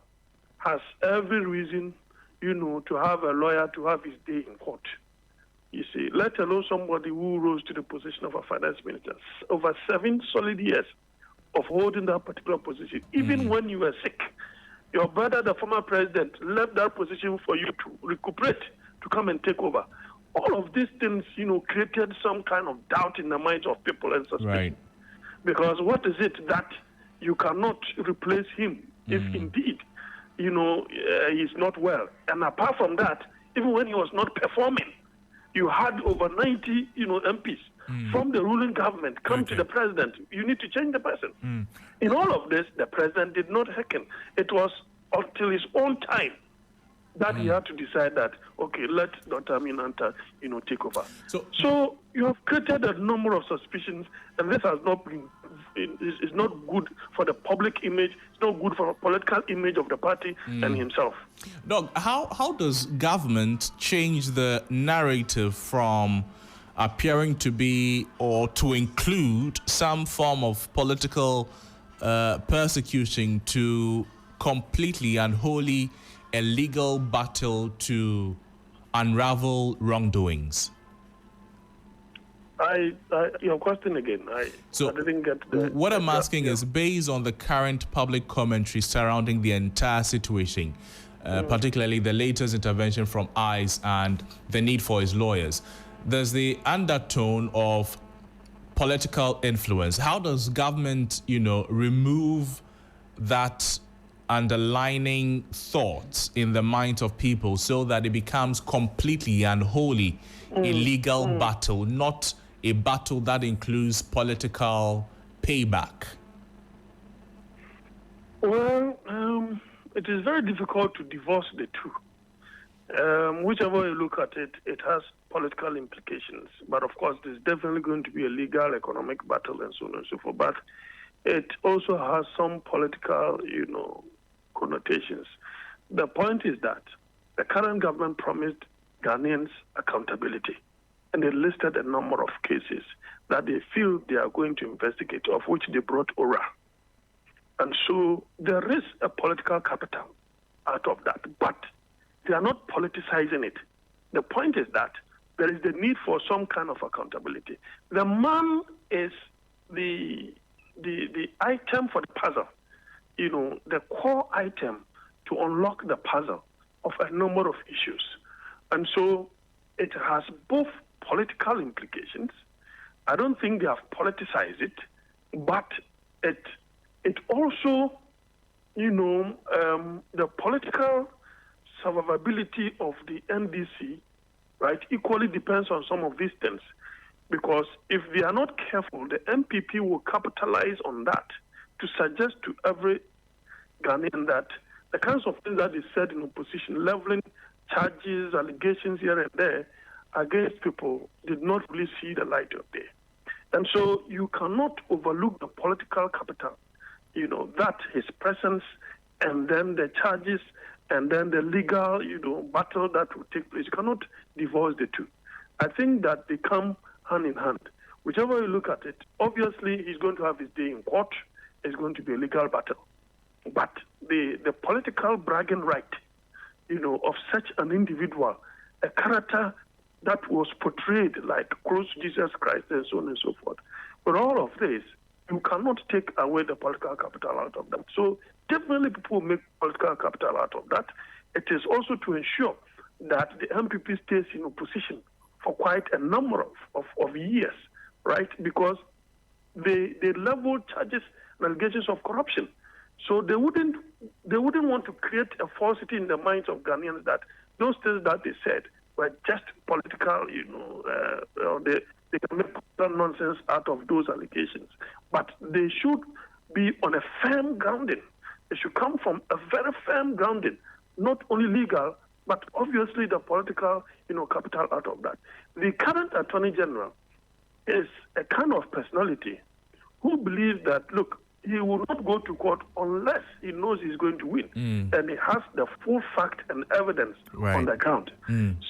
has every reason, to have a lawyer to have his day in court. You see, let alone somebody who rose to the position of a finance minister over 7 solid years of holding that particular position. Even when you were sick, your brother, the former president, left that position for you to recuperate, to come and take over. All of these things, created some kind of doubt in the minds of people and suspicion. Right. Because what is it that you cannot replace him if indeed he's not well. And apart from that, even when he was not performing, you had over 90, MPs from the ruling government come to the president. You need to change the person. In all of this, the president did not hearken. It was until his own time that he had to decide that, okay, let Dr. Amin Anta, take over. So you have created a number of suspicions, and this has not been, is not good for the public image, it's not good for the political image of the party and himself. Doc, how does government change the narrative from appearing to be or to include some form of political persecution to completely and wholly a legal battle to unravel wrongdoings? Your question again. I didn't get the. What I'm asking is, based on the current public commentary surrounding the entire situation, particularly the latest intervention from ICE and the need for his lawyers, there's the undertone of political influence. How does government, remove that underlining thoughts in the minds of people so that it becomes completely and wholly a legal battle, not a battle that includes political payback? Well, it is very difficult to divorce the two. Whichever you look at it, it has political implications. But of course, there's definitely going to be a legal, economic battle and so on and so forth. But it also has some political, connotations. The point is that the current government promised Ghanaians accountability, and they listed a number of cases that they feel they are going to investigate, of which they brought Ora. And so there is a political capital out of that, but they are not politicizing it. The point is that there is the need for some kind of accountability. The man is the item for the puzzle, the core item to unlock the puzzle of a number of issues. And so it has both political implications. I don't think they have politicized it, but it also, the political survivability of the NDC, right, equally depends on some of these things. Because if they are not careful, the MPP will capitalize on that to suggest to every Ghanaian that the kinds of things that they said in opposition, leveling charges, allegations here and there against people, did not really see the light of day. And so you cannot overlook the political capital, that his presence and then the charges and then the legal, battle that will take place. You cannot divorce the two. I think that they come hand in hand. Whichever you look at it, obviously he's going to have his day in court. It's going to be a legal battle. But the political bragging right, of such an individual, a character that was portrayed like close to Jesus Christ and so on and so forth. But all of this, you cannot take away the political capital out of that. So definitely people make political capital out of that. It is also to ensure that the MPP stays in opposition for quite a number of years, right? Because they level charges and allegations of corruption. So they wouldn't want to create a falsity in the minds of Ghanaians that those things that they said were just political, they can make nonsense out of those allegations. But they should be on a firm grounding. They should come from a very firm grounding, not only legal, but obviously the political, capital out of that. The current Attorney General is a kind of personality who believes that, look, he will not go to court unless he knows he's going to win. And he has the full fact and evidence on the ground.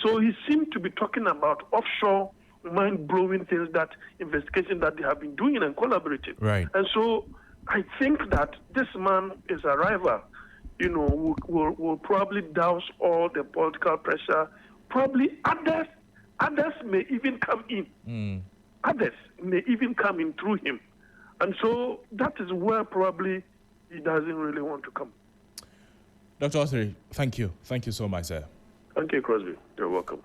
So he seemed to be talking about offshore, mind-blowing things, that investigation that they have been doing and collaborating. Right. And so I think that this man is a rival, will probably douse all the political pressure. Probably others may even come in. Others may even come in through him. And so that is where probably he doesn't really want to come. Dr. Ofori, thank you. Thank you so much, sir. Thank you, Crosby. You're welcome.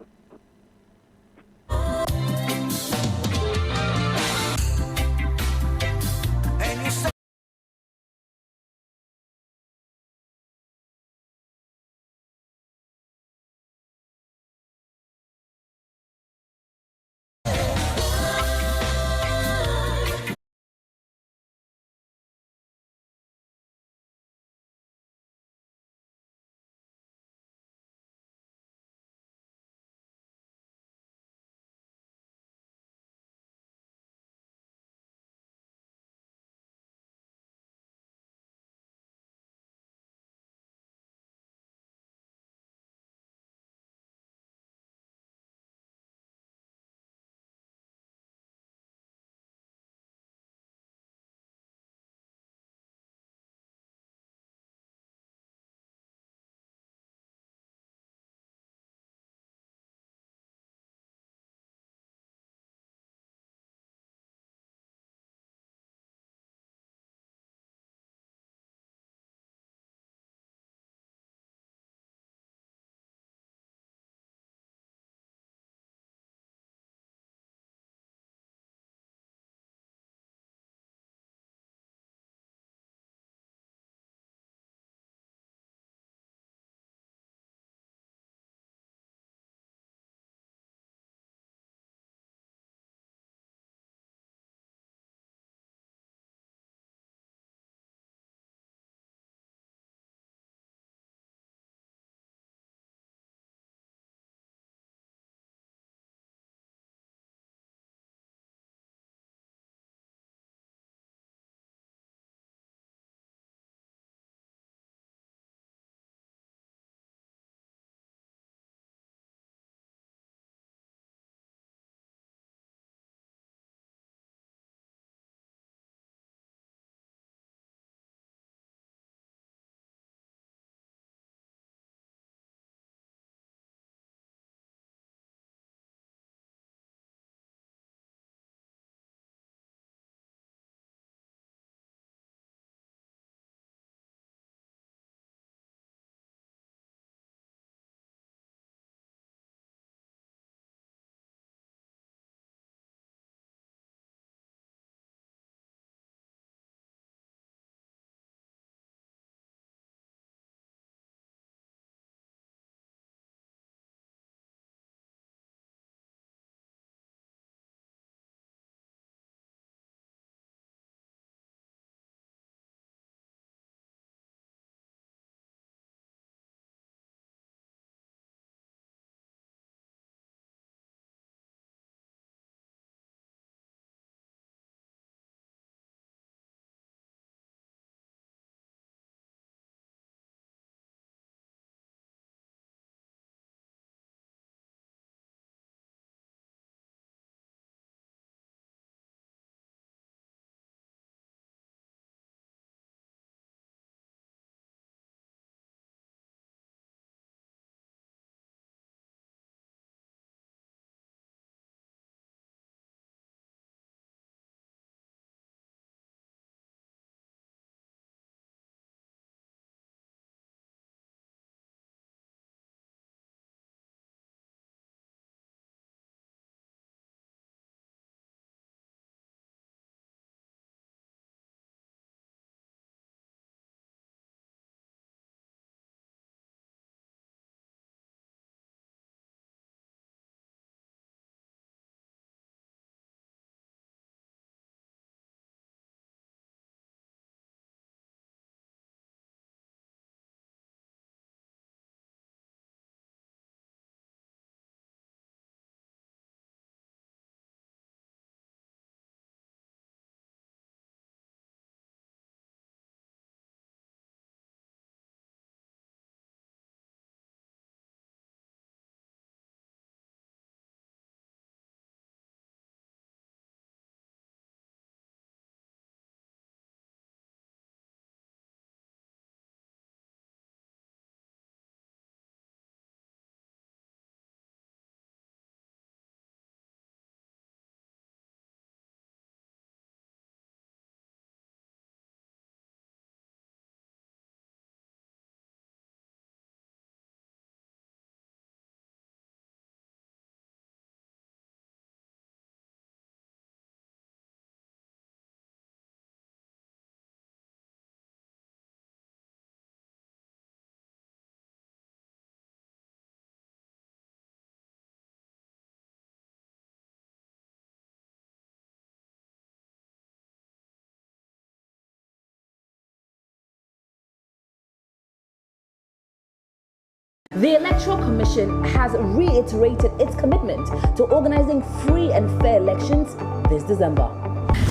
The Electoral Commission has reiterated its commitment to organizing free and fair elections this December.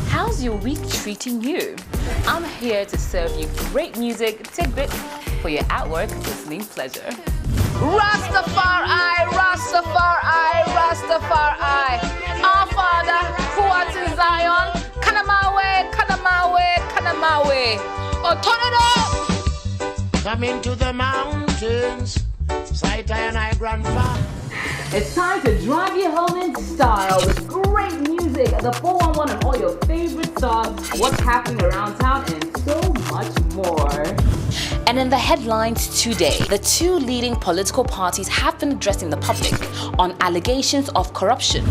How's your week treating you? I'm here to serve you great music tidbits for your at-work listening pleasure. Rastafari, Rastafari, Rastafari. Our Father, who art in Zion, Kanamawe, Kanamawe, Kanamawe. Oh, turn it up! Come into the mountains, sight and I grandfather. It's time to drive you home in style with great music, the 411 and all your favorite stars, what's happening around town, and so much more. And in the headlines today, the two leading political parties have been addressing the public on allegations of corruption.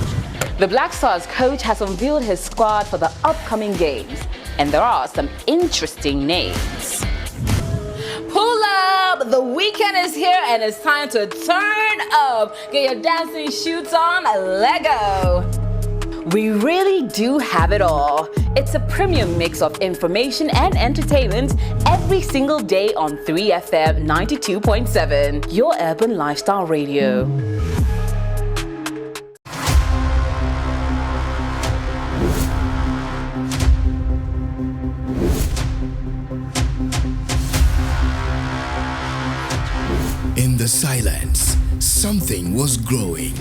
The Black Stars coach has unveiled his squad for the upcoming games, and there are some interesting names. Pull up! The weekend is here and it's time to turn up. Get your dancing shoes on, Lego. We really do have it all. It's a premium mix of information and entertainment every single day on 3FM 92.7, your urban lifestyle radio. In the silence, something was growing.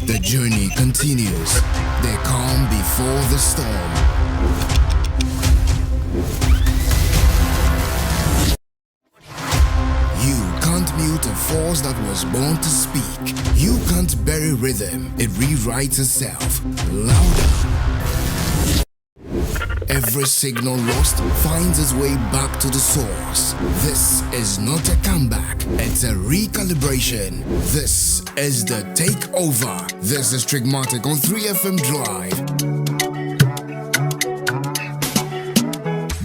The journey continues. The calm before the storm. You can't mute a force that was born to speak. You can't bury rhythm. It rewrites itself. Louder. Every signal lost finds its way back to the source. This is not a comeback, it's a recalibration. This is the takeover. This is Trigmatic on 3FM Drive.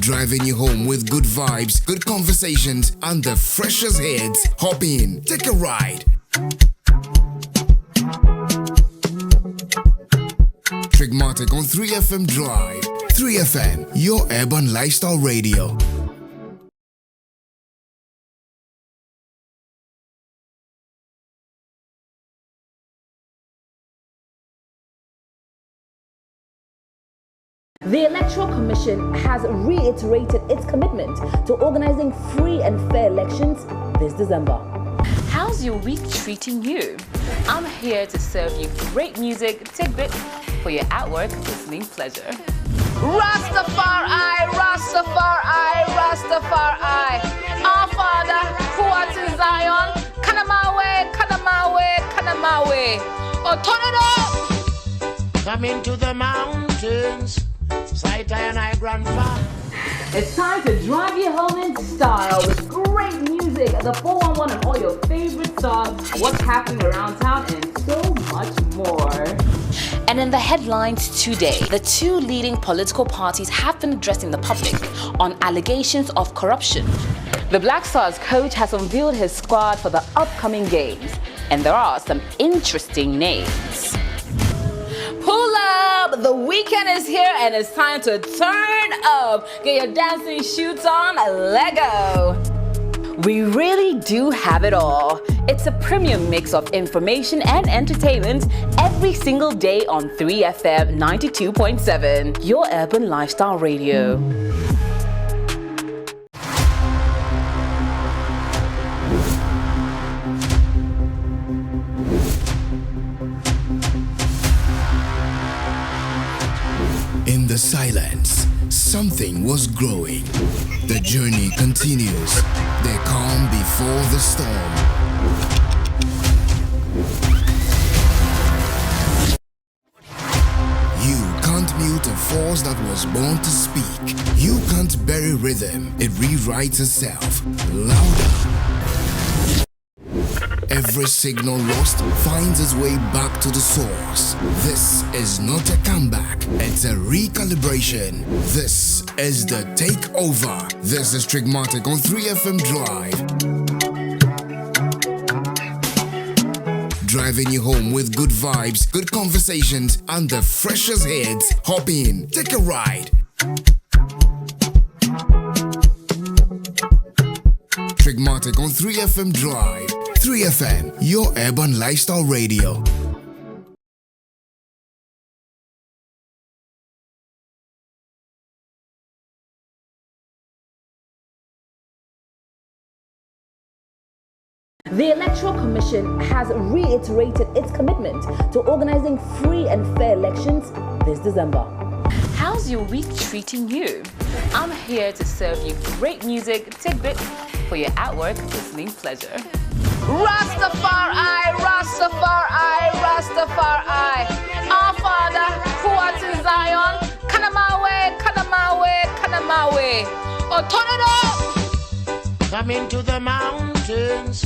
Driving you home with good vibes, good conversations, and the freshest hits. Hop in, take a ride. Trigmatic on 3FM Drive. 3FM, your urban lifestyle radio. The Electoral Commission has reiterated its commitment to organizing free and fair elections this December. How's your week treating you? I'm here to serve you great music tidbits for your at-work listening pleasure. Rastafari, Rastafari, Rastafari. Our Father, who art in Zion, Kanamawe, Kanamawe, Kanamawe. Oh, turn it up! Come into the mountains, sight and I grandfather. It's time to drive you home in style with great music, the 411 and all your favorite stars, what's happening around town, and so much more. And in the headlines today, the two leading political parties have been addressing the public on allegations of corruption. The Black Stars coach has unveiled his squad for the upcoming games, and there are some interesting names. Pull up! The weekend is here and it's time to turn up. Get your dancing shoes on, Lego. We really do have it all. It's a premium mix of information and entertainment every single day on 3FM 92.7, your urban lifestyle radio. In the silence, something was growing. The journey continues. The calm before the storm. You can't mute a force that was born to speak. You can't bury rhythm. It rewrites itself. Louder. Every signal lost finds its way back to the source. This is not a comeback, it's a recalibration. This is the takeover. This is Trigmatic on 3FM Drive. Driving you home with good vibes, good conversations, and the freshest hits. Hop in, take a ride. Trigmatic on 3FM Drive. 3FM, your urban lifestyle radio. The Electoral Commission has reiterated its commitment to organizing free and fair elections this December. How's your week treating you? I'm here to serve you great music tidbits for your at-work listening pleasure. Rastafari, Rastafari, Rastafari. Our Father, who art in Zion, Kanamawe, Kanamawe, Kanamawe. Oh, turn it up! Come into the mountains.